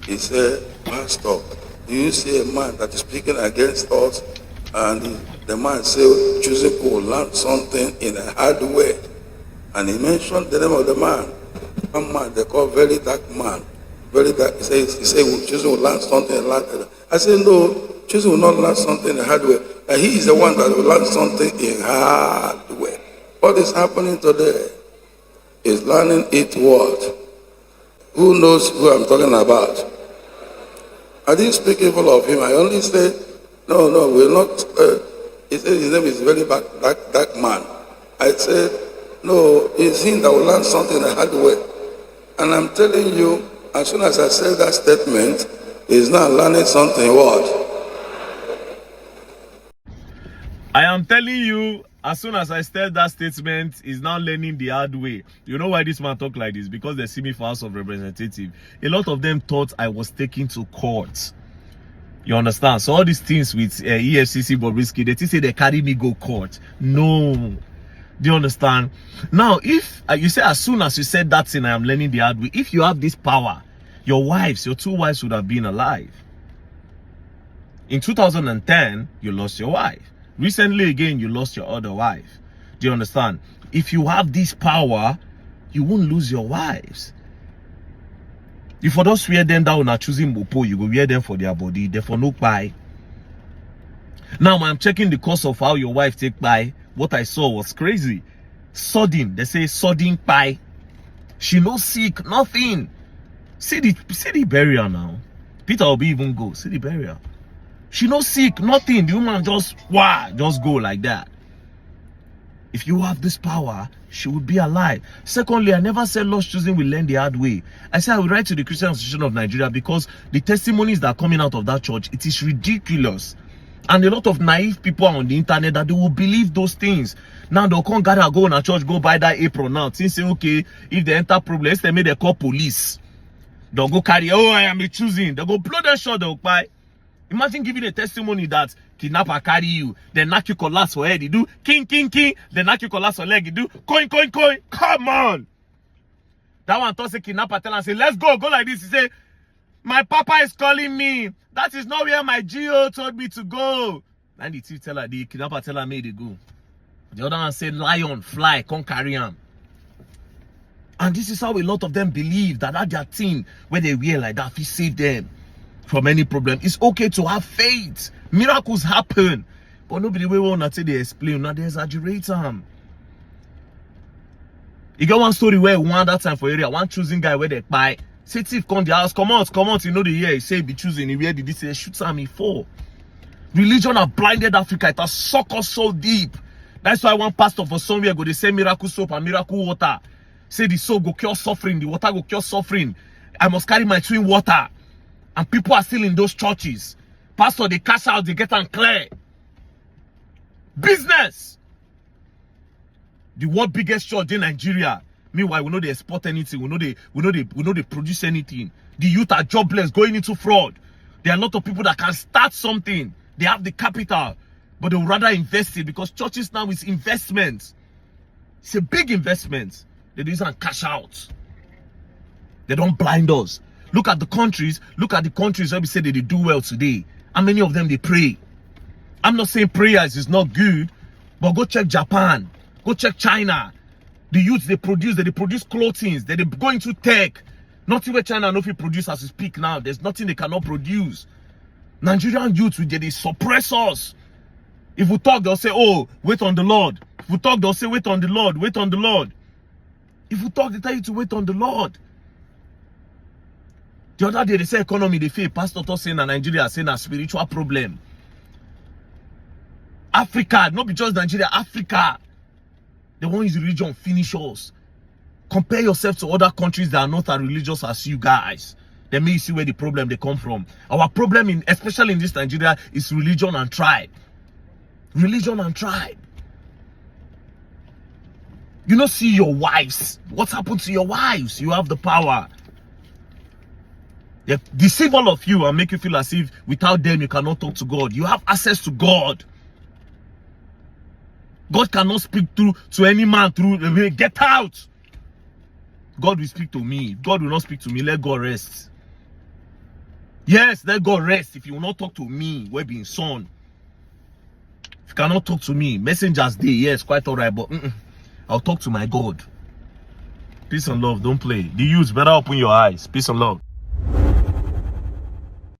He said, Pastor, do you see a man that is speaking against us? And the man said, choosing to learn something in a hard way. And he mentioned the name of the man. One man they call VeryDarkMan. Very dark. He said, choosing to learn something in a hard way. I said, no, choosing will not learn something in a hard way. And he is the one that will learn something in hard way. What is happening today is learning it what? Who knows who I'm talking about? I didn't speak evil of him. I only said, no, we're not. He said his name is VeryDarkMan. I said, no, it's him that will learn something the hard way. And I'm telling you, as soon as I said that statement, he's now learning something what? I am telling you, as soon as I said that statement, he's now learning the hard way. You know why this man talk like this? Because they see me for House of Representatives. A lot of them thought I was taken to court. You understand? So all these things with EFCC, Bobrisky, they say they carry me go court. No. Do you understand? Now, if you say as soon as you said that thing, I am learning the hard way. If you have this power, your two wives would have been alive. In 2010, you lost your wife. Recently again, you lost your other wife. Do you understand? If you have this power, you won't lose your wives. If you don't swear them down and choosing Mopo, you go wear them for their body. Therefore, no buy. Now, I'm checking the course of how your wife take buy. What I saw was crazy. Sudden. They say sudden buy. She no sick, nothing. See the burial now. Peter will be even go. See the burial. She no sick, nothing. The woman just go like that. If you have this power, she would be alive. Secondly, I never said lost choosing will learn the hard way. I said I will write to the Christian Association of Nigeria because the testimonies that are coming out of that church, it is ridiculous. And a lot of naive people on the internet that they will believe those things. Now they'll come gather, go on a church, go buy that apron now. Things say, okay, if they enter problems, they may they call police. They'll go carry, oh, I am choosing. They'll go blow their shot, they'll buy. Imagine giving a testimony that kidnapper carry you, then knock you collapse for head, you do king, then knock you collapse for leg, you do coin. Come on. That one thought say kidnapper tell and say, let's go like this. He say, my papa is calling me. That is not where my GO told me to go. And the thief tell her, the kidnapper tell her, made it go. The other one said, lion, fly, come carry him. And this is how a lot of them believe that their thing, where they wear like that, he save them from any problem. It's okay to have faith. Miracles happen. But nobody will want to say they explain. Now they exaggerate them. You got one story where one that time for area, one choosing guy where they buy. Say thief come the house, come out, you know the year. He say be choosing. Where did he say shoot me for? Religion have blinded Africa. It has sucked us so deep. That's why one pastor for somewhere go they say miracle soap and miracle water. Say the soap go cure suffering, the water go cure suffering. I must carry my twin water. And people are still in those churches. Pastor, they cash out, they get and clear. Business. The world biggest church in Nigeria. Meanwhile, we know they export anything. We know they produce anything. The youth are jobless, going into fraud. There are a lot of people that can start something. They have the capital, but they would rather invest it because churches now is investment. It's a big investment. They do and cash out. They don't blind us. Look at the countries where we say that they do well today. How many of them they pray? I'm not saying prayers is not good, but go check Japan, go check China. The youth they produce clothing, they go into tech. Nothing where China know if produce as we speak now. There's nothing they cannot produce. Nigerian youth they suppress us. If we talk, they'll say, oh, wait on the Lord. If we talk, they'll say, wait on the Lord, wait on the Lord. If we talk, they tell you to wait on the Lord. The other day, they say economy, they fail. Pastor was saying that Nigeria saying a spiritual problem. Africa, not just Nigeria, Africa. They want use religion finish us. Compare yourself to other countries that are not as religious as you guys. Then may see where the problem they come from. Our problem, especially in this Nigeria, is religion and tribe. Religion and tribe. You don't see your wives. What's happened to your wives? You have the power. They deceive all of you and make you feel as if without them you cannot talk to God. You have access to God. God cannot speak to any man through the way. Get out. God will speak to me. God will not speak to me. Let God rest. Yes, let God rest. If you will not talk to me, we being son. If you cannot talk to me, messengers day, yes, quite all right, but I'll talk to my God. Peace and love, don't play. The youth better open your eyes. Peace and love.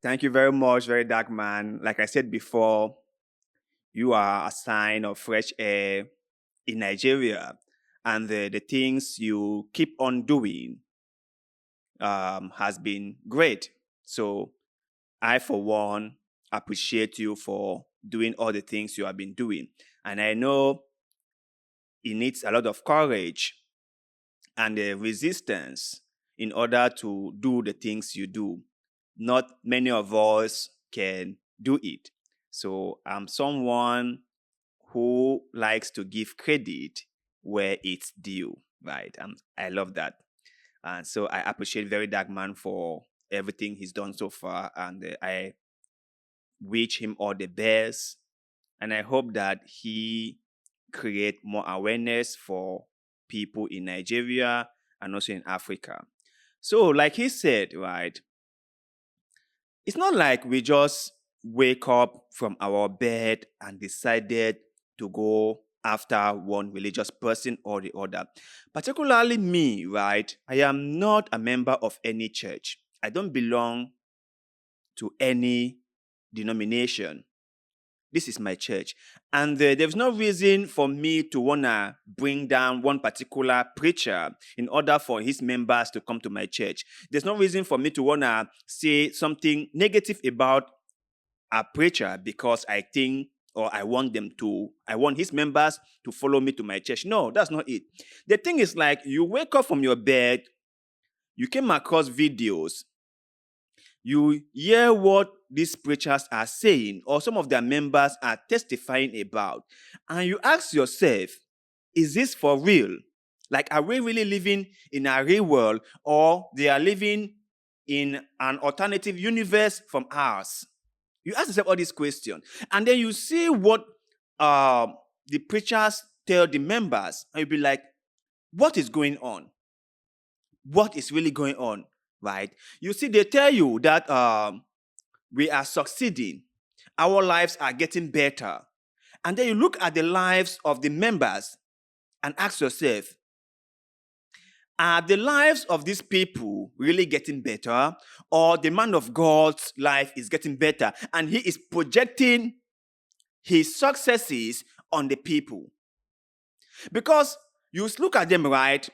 Thank you very much, Very Dark Man. Like I said before, you are a sign of fresh air in Nigeria, and the things you keep on doing has been great. So I, for one, appreciate you for doing all the things you have been doing. And I know it needs a lot of courage and resistance in order to do the things you do. Not many of us can do it. So I'm someone who likes to give credit where it's due, right? I love that. And so I appreciate Very Dark Man for everything he's done so far. And I wish him all the best. And I hope that he create more awareness for people in Nigeria and also in Africa. So, like he said, right, it's not like we just wake up from our bed and decided to go after one religious person or the other. Particularly me, right? I am not a member of any church. I don't belong to any denomination. This is my church. And there's no reason for me to want to bring down one particular preacher in order for his members to come to my church. There's no reason for me to want to say something negative about a preacher because I think or I want his members to follow me to my church. No, that's not it. The thing is, like, you wake up from your bed, you came across videos, you hear what these preachers are saying or some of their members are testifying about, and you ask yourself, is this for real? Like, are we really living in a real world, or they are living in an alternative universe from ours? You ask yourself all these questions, and then you see what the preachers tell the members, and you'll be like, what is going on? What is really going on, right? You see, they tell you that we are succeeding, our lives are getting better. And then you look at the lives of the members and ask yourself, are the lives of these people really getting better, or the man of God's life is getting better and he is projecting his successes on the people? Because you look at them, right?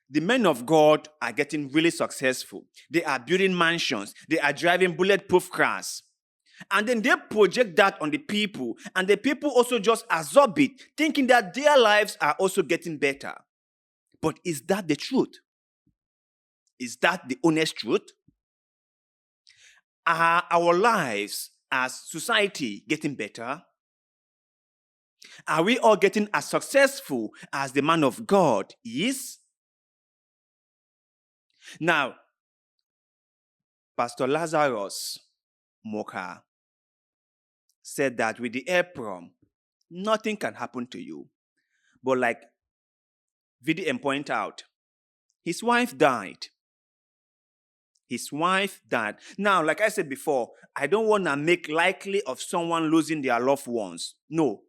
The men of God are getting really successful. They are building mansions. They are driving bulletproof cars. And then they project that on the people. And the people also just absorb it, thinking that their lives are also getting better. But is that the truth? Is that the honest truth? Are our lives as society getting better? Are we all getting as successful as the man of God is? Now, Pastor Lazarus Muoka said that with the apron, nothing can happen to you. But like VDM point out, his wife died. His wife died. Now, like I said before, I don't want to make likely of someone losing their loved ones. No.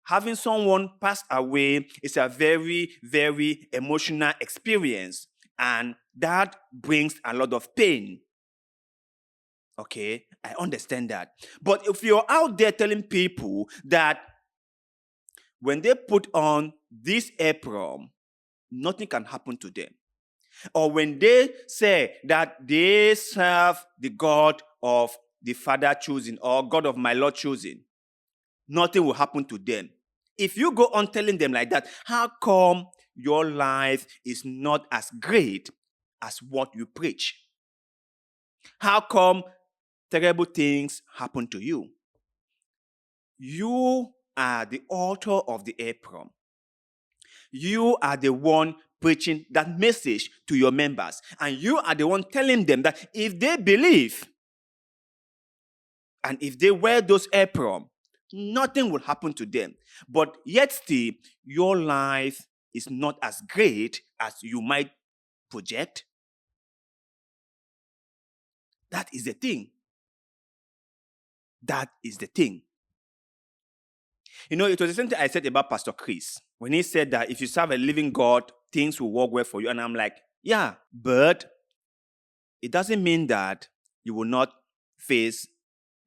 Having someone pass away is a very, very emotional experience. And that brings a lot of pain. Okay, I understand that. But if you're out there telling people that when they put on this apron, nothing can happen to them, or when they say that they serve the God of the Father choosing or God of my Lord choosing, nothing will happen to them. If you go on telling them like that, how come your life is not as great as what you preach? How come terrible things happen to you? You are the author of the apron. You are the one preaching that message to your members. And you are the one telling them that if they believe and if they wear those aprons, nothing will happen to them. But yet still, your life is not as great as you might project. That is the thing. That is the thing. You know, it was the same thing I said about Pastor Chris when he said that if you serve a living God, things will work well for you. And I'm like, yeah, but it doesn't mean that you will not face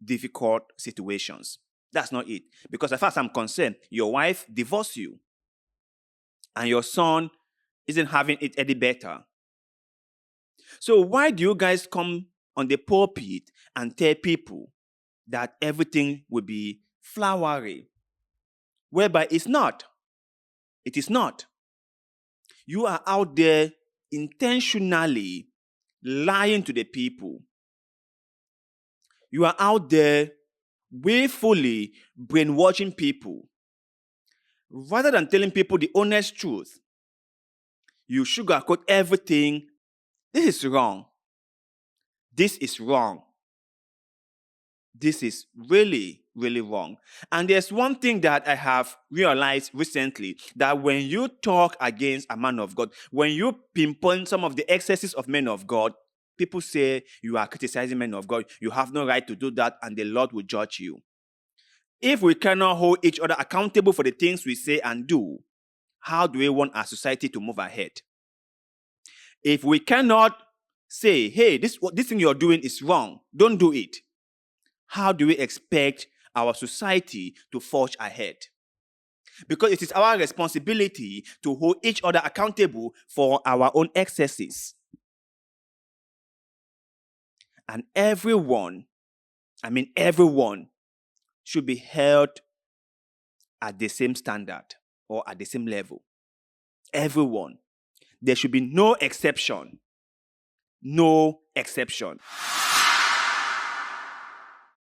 difficult situations. That's not it. Because as far as I'm concerned, your wife divorced you and your son isn't having it any better. So why do you guys come on the pulpit and tell people that everything will be flowery? Whereby it's not. It is not. You are out there intentionally lying to the people. You are out there willfully brainwashing people. Rather than telling people the honest truth, you sugarcoat everything. This is wrong. This is wrong. This is really, really wrong. And there's one thing that I have realized recently, that when you talk against a man of God, when you pinpoint some of the excesses of men of God, people say you are criticizing men of God. You have no right to do that, and the Lord will judge you. If we cannot hold each other accountable for the things we say and do, how do we want our society to move ahead? If we cannot say, hey, this thing you're doing is wrong, don't do it, how do we expect our society to forge ahead? Because it is our responsibility to hold each other accountable for our own excesses. And everyone should be held at the same standard or at the same level. Everyone. There should be no exception. No exception.